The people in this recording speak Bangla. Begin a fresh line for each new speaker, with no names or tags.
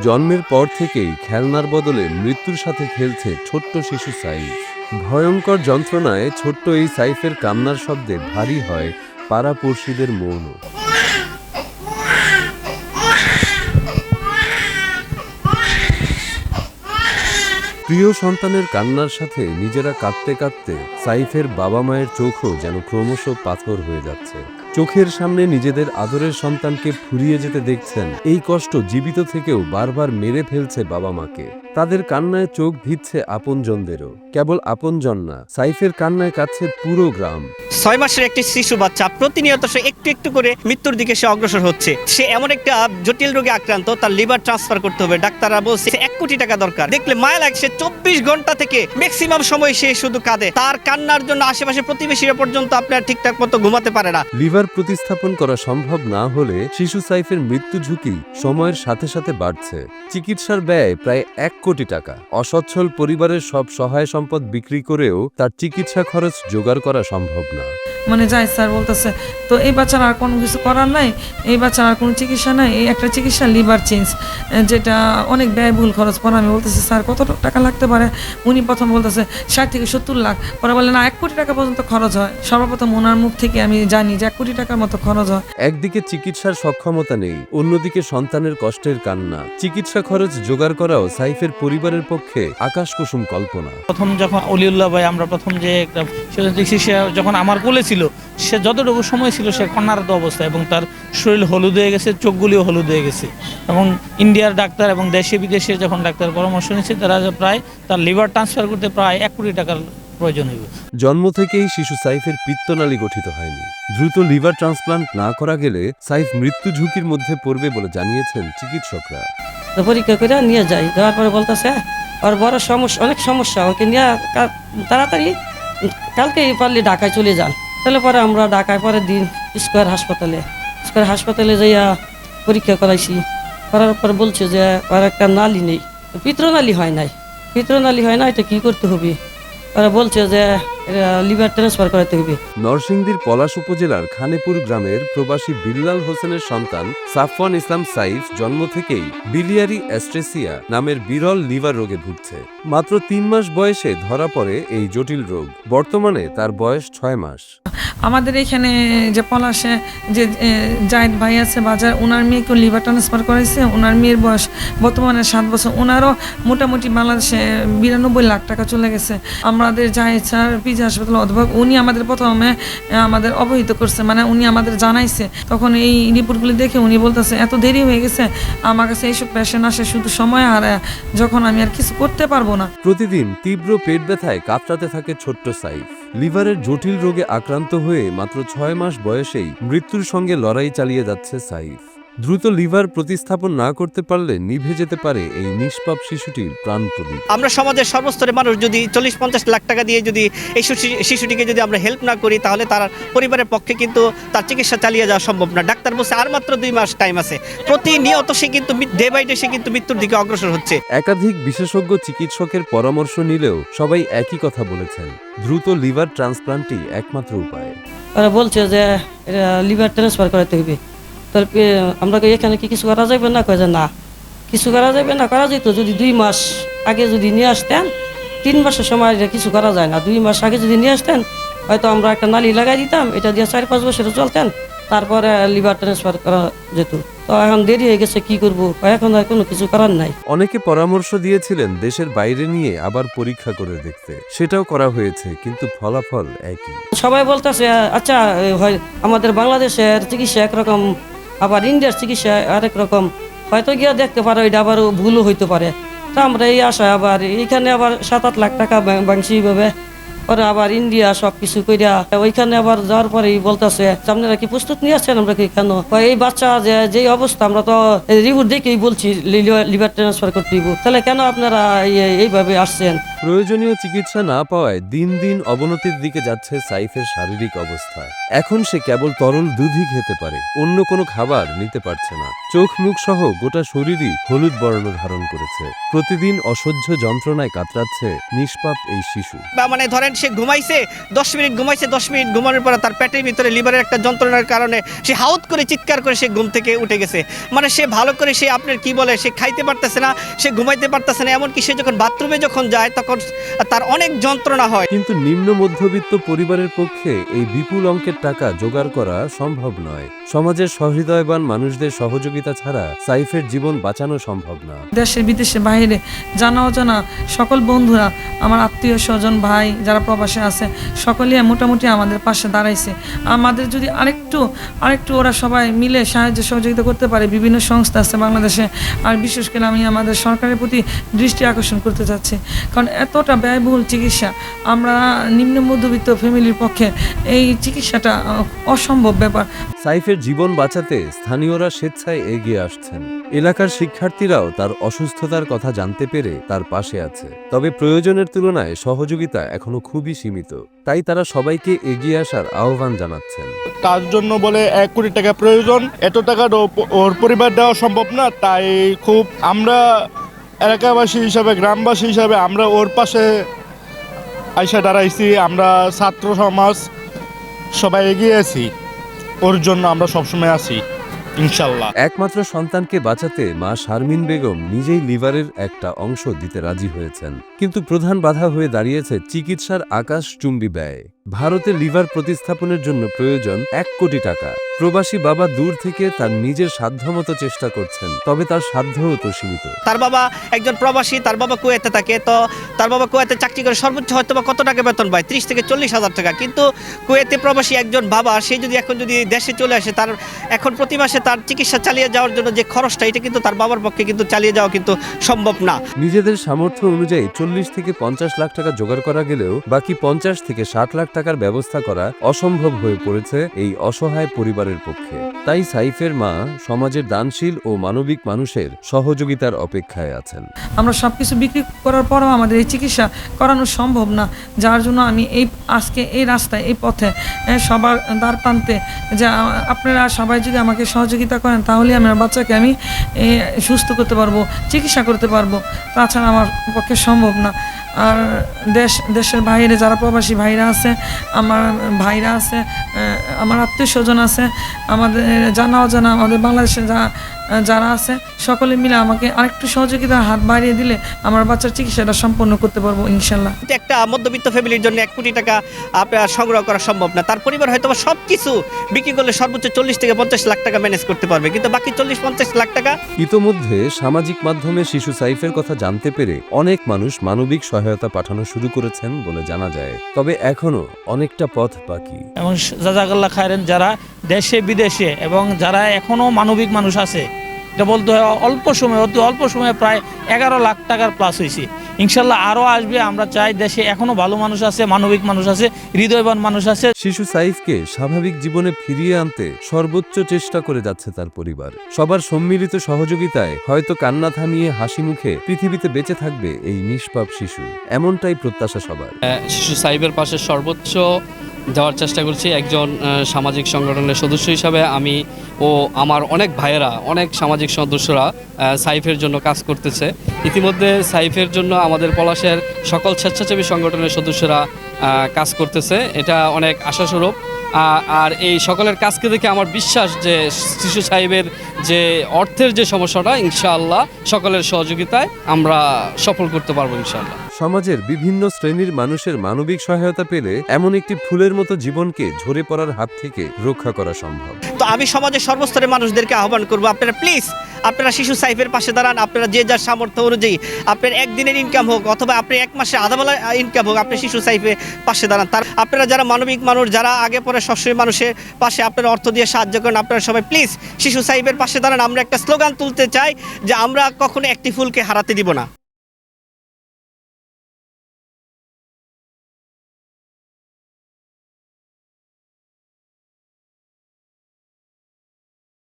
জন্মের পর থেকেই খেলনার বদলে মৃত্যুর সাথে খেলছে ছোট্ট শিশু সাইফ। ভয়ঙ্কর যন্ত্রণায় ছোট্ট এই সাইফের কান্নার শব্দে ভারী হয় পাড়াপড়শিদের মনও। প্রিয় সন্তানের কান্নার সাথে নিজেরা কাঁদতে কাঁদতে সাইফের বাবা মায়ের চোখও যেন ক্রমশ পাথর হয়ে যাচ্ছে। চোখের সামনে নিজেদের আদরের সন্তানকে ফুরিয়ে যেতে দেখছেন, এই কষ্ট জীবিত থেকেও বারবার মেরে ফেলছে বাবা মাকে। তাদের কান্নায় চোখ ভিজছে আপনজনদেরও। কেবল আপনজন না, সাইফের কান্নায় কাঁদছে পুরো গ্রাম।
6 মাসের একটি শিশু বাচ্চা, প্রতিনিয়ত সে একটু একটু করে মৃত্যুর দিকে সে অগ্রসর হচ্ছে। সে এমন একটা জটিল রোগে আক্রান্ত, তার লিভার ট্রান্সফার করতে হবে। ডাক্তাররা বলছে 1 কোটি টাকা দরকার। দেখলে মায়া লাগছে, 24 ঘন্টা থেকে ম্যাক্সিমাম সময় সে শুধু কাঁদে। তার কান্নার জন্য আশেপাশে প্রতিবেশীরা পর্যন্ত আপনার ঠিকঠাক মতো ঘুমাতে পারে না।
লিভার প্রতিস্থাপন করা সম্ভব না হলে শিশু সাইফের মৃত্যু ঝুঁকি সময়ের সাথে সাথে বাড়ছে। চিকিৎসার ব্যয় প্রায় 1 কোটি টাকা। অসচ্ছল পরিবারের সব সহায় সম্পদ বিক্রি করেও তার চিকিৎসা খরচ জোগাড় করা সম্ভব না।
মানে যাই স্যার বলতেছে, তো এই বাচ্চার আর কোনো কিছু করার নাই, এই বাচ্চার আর কোনো চিকিৎসা নাই, এই একটা চিকিৎসা লিভার চেঞ্জ, যেটা অনেক ব্যয়বহুল খরচ। পরে আমি বলতেছি স্যার কত টাকা লাগতে পারে? উনি প্রথম বলতেছে 60 থেকে 70 লাখ। পরে বলে না, 1 কোটি টাকা পর্যন্ত খরচ হয়। সর্বপ্রথম ওনার মুখ থেকে আমি জানি যে 1 কোটি টাকার মতো খরচ হয়।
একদিকে চিকিৎসার সক্ষমতা নেই, অন্যদিকে সন্তানের কষ্টের কান্না। চিকিৎসা খরচ জোগাড় করাও সাইফের পরিবারের পক্ষে আকাশকুসুম কল্পনা।
প্রথম যখন অলিউল্লাহ ভাই, আমরা প্রথম যে একটা দেখছি, সে যখন আমার কোলে ছিল, সে যতটুকু সময় ছিল সে কন্যারত অবস্থা, এবং তার শরীর হলুদ হয়ে গেছে, চোখগুলিও হলুদ হয়ে গেছে। এবং ইন্ডিয়ার ডাক্তার এবং দেশে বিদেশে যখন ডাক্তার পরামর্শ নিচ্ছে, তারা প্রায় তার লিভার ট্রান্সফার করতে প্রায় 1 কোটি টাকার প্রয়োজন হইবে।
জন্ম থেকেই শিশু সাইফের পিত্তনালী গঠিত হয়নি। দ্রুত লিভার ট্রান্সপ্লান্ট না করা গেলে সাইফ মৃত্যু ঝুঁকির মধ্যে পড়বে বলে জানিয়েছেন চিকিৎসকরা।
তো পরীক্ষা করে নিয়ে যাই, যাওয়ার পরে বলতেছে আর বড় সমস্যা, অনেক সমস্যা, ওকে নিয়ে তাড়াতাড়ি কালকে পারলে ঢাকায় চলে যান। তাহলে পরে আমরা ঢাকায় পরের দিন স্কয়ার হাসপাতালে যাইয়া পরীক্ষা করাইছি। করার পর বলছে যে আর একটা নালী নেই, পিত্রনালী হয় নাই, এটা কি করতে হবে? ওরা বলছে যে লিভার ট্রান্সফার করাতে হবে।
নরসিংদীর পলাশ উপজেলার খানেপুর গ্রামের প্রবাসী বিল্লাল হোসেনের সন্তান সাফওয়ান ইসলাম সাইফ জন্ম থেকেই বিলিয়ারি অ্যাস্ট্রেসিয়া নামের বিরল লিভার রোগে ভুগছে। মাত্র 3 মাস বয়সে ধরা পড়ে এই জটিল রোগ। বর্তমানে তার বয়স 6 মাস।
আমাদের এখানে যে পলাশে যে জাহিদ ভাই আছে বাজার, ওনার মেয়েকেও লিভার ট্রান্সফার করেছে। ওনার মেয়ের বয়স বর্তমানে 7 বছর। ওনারও মোটামুটি বাংলাদেশে 92 লাখ টাকা চলে গেছে। আমাদের জাহিদ স্যার পিজি হাসপাতাল অধ্যাপক, উনি আমাদের প্রথমে আমাদের অবহিত করছে, মানে উনি আমাদের জানাইছে। তখন এই রিপোর্টগুলি দেখে উনি বলতেছে এত দেরি হয়ে গেছে, আমার কাছে এইসব পেশেন্ট আসে শুধু সময় হারায়, যখন আমি আর কিছু করতে পারবো না।
প্রতিদিন তীব্র পেট ব্যথায় কাতরাতে থাকে ছোট্ট সাইফ। লিভারের জটিল রোগে আক্রান্ত হয়ে মাত্র 6 মাস বয়সেই মৃত্যুর সঙ্গে লড়াই চালিয়ে যাচ্ছে সাইফ। দ্রুত লিভার প্রতিস্থাপন না করতে পারলে নিভে যেতে পারে এই নিষ্পাপ শিশুটির প্রাণ প্রদীপ।
আমরা সমাজের সর্বস্তরের মানুষ যদি 40-50 লাখ টাকা দিয়ে যদি এই শিশুটিকে যদি আমরা হেল্প না করি, তাহলে তার পরিবারের পক্ষে কিন্তু তার চিকিৎসা চালিয়ে যাওয়া সম্ভব না। ডাক্তার বলছে আর মাত্র 2 মাস টাইম আছে। প্রতিনিয়ত সে কিন্তু ডে বাই ডে সে কিন্তু মৃত্যুর দিকে অগ্রসর হচ্ছে।
একাধিক বিশেষজ্ঞ চিকিৎসকের পরামর্শ নিলেও সবাই একই কথা বলেছেন, দ্রুত লিভার ট্রান্সপ্লান্টই একমাত্র উপায়।
ওরা বলছে যে লিভার ট্রান্সফার করাতে হবে। তাহলে আমরা এখানে কি কিছু করা যাবে না? কয়ে যে না, কিছু করা যাবে না। করা যেত যদি 2 মাস আগে যদি নিয়ে আসতেন। 3 মাসের সময় কিছু করা যায় না। 2 মাস আগে যদি নিয়ে আসতেন, হয়তো আমরা একটা নালী লাগাই দিতাম, এটা দিয়ে 4-5 বছরে চলতেন, তারপরে লিভার ট্রান্সফার করা যেত। তো এখন দেরি হয়ে গেছে, কি করবো? এখন আর কোনো কিছু করার নাই।
অনেকে পরামর্শ দিয়েছিলেন দেশের বাইরে নিয়ে আবার পরীক্ষা করে দেখতে। সেটাও করা হয়েছে, কিন্তু ফলাফল একই।
সবাই বলতেছে আচ্ছা হয় আমাদের বাংলাদেশের চিকিৎসা একরকম, আবার ইন্ডিয়ার চিকিৎসা আরেক রকম, হয়তো গিয়ে দেখতে পারো এটা আবার ভুলও হইতে পারে। তো আমরা এই আশায় আবার এইখানে আবার 7-8 লাখ টাকা বাংশি ভাবে পরে আবার ইন্ডিয়া সব কিছু কইরা ওইখানে আবার যাওয়ার পরে বলতেছে আপনারা কি প্রস্তুত নিয়ে আসছেন? আমরা কি কেন এই বাচ্চা যে অবস্থা, আমরা তো রিপোর্ট দেখেই বলছি লিভার ট্রান্সফার করতে দিব, তাহলে কেন আপনারা এইভাবে আসছেন?
প্রয়োজনীয় চিকিৎসা না পাওয়ায় দিন দিন অবনতির দিকে যাচ্ছে সাইফের শারীরিক অবস্থা। এখন সে কেবল তরল দুধই খেতে পারে, অন্য কোনো খাবার নিতে পারছে না। চোখ মুখ সহ গোটা শরীরই হলুদ বর্ণ ধারণ করেছে। প্রতিদিন অসহ্য যন্ত্রণায় কাতরাচ্ছে নিষ্পাপ এই শিশু।
বা মানে ধরেন সে ঘুমাইছে 10 মিনিট ঘুমাইছে, 10 মিনিট ঘুমানোর পরে তার পেটের ভিতরে লিভারের একটা যন্ত্রণার কারণে সে হাউত করে চিৎকার করে সে ঘুম থেকে উঠে গেছে। মানে সে ভালো করে সে আপনার কি বলে সে খাইতে পারতেছে না, সে ঘুমাইতে পারতেছে না, এমনকি সে যখন বাথরুমে যখন যায় তখন তার অনেক যন্ত্রণা হয়।
কিন্তু নিম্ন মধ্যবিত্ত পরিবারের পক্ষে এই বিপুল অঙ্কের টাকা জোগাড় করা সম্ভব নয়। সমাজের সহৃদয়বান মানুষদের সহযোগিতা ছাড়া সাইফের জীবন বাঁচানো সম্ভব না।
দেশে বিদেশে বাইরে জানা অজানা সকল বন্ধুরা, আমার আত্মীয় স্বজন ভাই যারা প্রবাসে আছে সকলেই মোটামুটি আমাদের পাশে দাঁড়াইছে। আমাদের যদি আরেকটু ওরা সবাই মিলে সাহায্য সহযোগিতা করতে পারে, বিভিন্ন সংস্থা আছে বাংলাদেশে, আর বিশেষ করে আমি আমাদের সরকারের প্রতি দৃষ্টি আকর্ষণ করতে চাচ্ছি, কারণ এতটা ব্যয়বহুল চিকিৎসা আমরা নিম্ন মধ্যবিত্ত ফ্যামিলির পক্ষে এই চিকিৎসাটা অসম্ভব ব্যাপার।
সাইফের জীবন বাঁচাতে স্থানীয়রা স্বেচ্ছায় এগিয়ে আসছেন। এলাকার শিক্ষার্থীরাও তার অসুস্থতার কথা জানতে পেরে তার পাশে আছে। তবে প্রয়োজনের তুলনায় সহযোগিতা এখনো খুবই সীমিত, তাই তারা সবাইকে এগিয়ে আসার আহ্বান জানাচ্ছেন।
তার জন্য বলে 1 কোটি টাকা প্রয়োজন, এত টাকা ওর পরিবার দেওয়া সম্ভব না, তাই খুব আমরা এলাকাবাসী হিসাবে গ্রামবাসী হিসাবে আমরা ওর পাশে আইসা দাঁড়াইছি। আমরা ছাত্র সমাজ সবাই এগিয়ে আছি, ওর জন্য আমরা সবসময় আছি ইনশাল্লাহ।
একমাত্র সন্তানকে বাঁচাতে মা শারমিন বেগম নিজেই লিভারের একটা অংশ দিতে রাজি হয়েছেন, কিন্তু প্রধান বাধা হয়ে দাঁড়িয়েছে চিকিৎসার আকাশচুম্বী ব্যয়। ভারতে লিভার প্রতিস্থাপনের জন্য প্রয়োজন 1 কোটি টাকা। প্রবাসী বাবা দূর থেকে তার নিজের সাধ্যমতো চেষ্টা করছেন, তবে তার সাধ্যও তো সীমিত।
তার বাবা একজন প্রবাসী, তার বাবা কুয়েতে থাকে, তো তার বাবা কুয়েতে চাকরি করে, সর্বোচ্চ হয়তো বা কত টাকা বেতন পায়, 30 থেকে 40 হাজার টাকা। কিন্তু কুয়েতে প্রবাসী একজন বাবা সে যদি এখন দেশে চলে আসে, তার এখন প্রতি মাসে তার চিকিৎসা চালিয়ে যাওয়ার জন্য যে খরচটা, এটা কিন্তু তার বাবার পক্ষে কিন্তু চালিয়ে যাওয়া কিন্তু সম্ভব না।
নিজেদের সামর্থ্য অনুযায়ী 40 থেকে 50 লাখ টাকা জোগাড় করা গেলেও বাকি 50 থেকে 60 লাখ টাকার ব্যবস্থা করা অসম্ভব হয়ে পড়েছে এই অসহায় পরিবারের পক্ষে। তাই সাইফের মা সমাজের দানশীল ও মানবিক মানুষের সহযোগিতার অপেক্ষায় আছেন।
আমরা সব কিছু বিক্রি করার পরেও আমাদের এই চিকিৎসা করানো সম্ভব না, যার জন্য আমি আজকে এই রাস্তায় এই পথে সবার দ্বার প্রান্তে যে আপনারা সবাই যদি আমাকে সহযোগিতা করেন তাহলে আমার বাচ্চাকে আমি সুস্থ করতে পারবো, চিকিৎসা করতে পারবো, তাছাড়া আমার পক্ষে সম্ভব না। আর দেশের বাইরে যারা প্রবাসী ভাইরা আছে, আমার ভাইরা আছে, আমার আত্মীয় স্বজন আছে, আমাদের জানা অজানা আমাদের বাংলাদেশে যারা আছে সকলে মিলে আমাকে আরেকটু সহযোগিতার হাত বাড়িয়ে দিলে আমার বাচ্চার চিকিৎসাটা সম্পন্ন করতে পারবো ইনশাল্লাহ।
একটা মধ্যবিত্ত ফ্যামিলির জন্য 1 কোটি টাকা আপনার সংগ্রহ করা সম্ভব না। তার পরিবার হয়তো সব কিছু বিক্রি করলে সর্বোচ্চ 40 থেকে 50 লাখ টাকা ম্যানেজ করতে পারবে, কিন্তু বাকি 40-50 লাখ টাকা।
ইতোমধ্যে সামাজিক মাধ্যমে শিশু সাইফের কথা জানতে পেরে অনেক মানুষ মানবিক সহায়তা পাঠানো শুরু করেছেন বলে জানা যায়, তবে এখনো অনেকটা পথ বাকি।
এবং জাযাকাল্লাহ খায়রান যারা দেশে বিদেশে এবং যারা এখনও মানবিক মানুষ আছে, এটা বলতে হয় অল্প সময়ে প্রায় 11 লাখ টাকার প্লাস হয়েছে। ইনশাল্লাহ আরও আসবে। আমরা চাই দেশে এখনো ভালো মানুষ আছে, মানবিক মানুষ আছে, হৃদয়বান মানুষ আছে।
শিশু সাইফকে স্বাভাবিক জীবনে ফিরিয়ে আনতে সর্বোচ্চ চেষ্টা করে যাচ্ছে তার পরিবার। সবার সম্মিলিত সহযোগিতায় হয়তো কান্না থামিয়ে হাসি মুখে পৃথিবীতে বেঁচে থাকবে এই নিষ্পাপ শিশু, এমনটাই প্রত্যাশা সবার।
শিশু সাইফের পাশে সর্বোচ্চ দেওয়ার চেষ্টা করছি। একজন সামাজিক সংগঠনের সদস্য হিসাবে আমি ও আমার অনেক ভাইয়েরা, অনেক সামাজিক সদস্যরা সাইফের জন্য কাজ করতেছে। ইতিমধ্যে সাইফের জন্য আমাদের পলাশের সকল স্বেচ্ছাসেবী সংগঠনের সদস্যরা কাজ করতেছে, এটা অনেক আশাস্বরূপ। আর এই সকলের কাজকে দেখে আমার বিশ্বাস যে শিশু সাইফের যে অর্থের যে সমস্যাটা ইনশাআল্লাহ সকলের সহযোগিতায় আমরা সফল করতে পারবো ইনশাআল্লাহ।
সমাজের বিভিন্ন শ্রেণীর মানুষের মানবিক সহায়তা পেলে এমন একটি ফুলের মতো জীবনকে ঝরে পড়ার হাত থেকে রক্ষা করা সম্ভব।
তো আমি সমাজের সর্বস্তরের মানুষদেরকে আহ্বান করবো, আপনারা প্লিজ আপনারা শিশু সাইফের পাশে দাঁড়ান। আপনারা যে যার সামর্থ্য অনুযায়ী আপনার একদিনের ইনকাম হোক অথবা আপনি 1 মাসে আধাবেলা ইনকাম হোক, আপনি শিশু সাইফের পাশে দাঁড়ান। তার আপনারা যারা মানবিক মানুষ, যারা আগে পরে সবসময় মানুষের পাশে আপনারা অর্থ দিয়ে সাহায্য করেন, আপনারা সবাই প্লিজ শিশু সাইফের পাশে দাঁড়ান। আমরা একটা স্লোগান তুলতে চাই যে আমরা কখনো একটি ফুলকে হারাতে দিব না।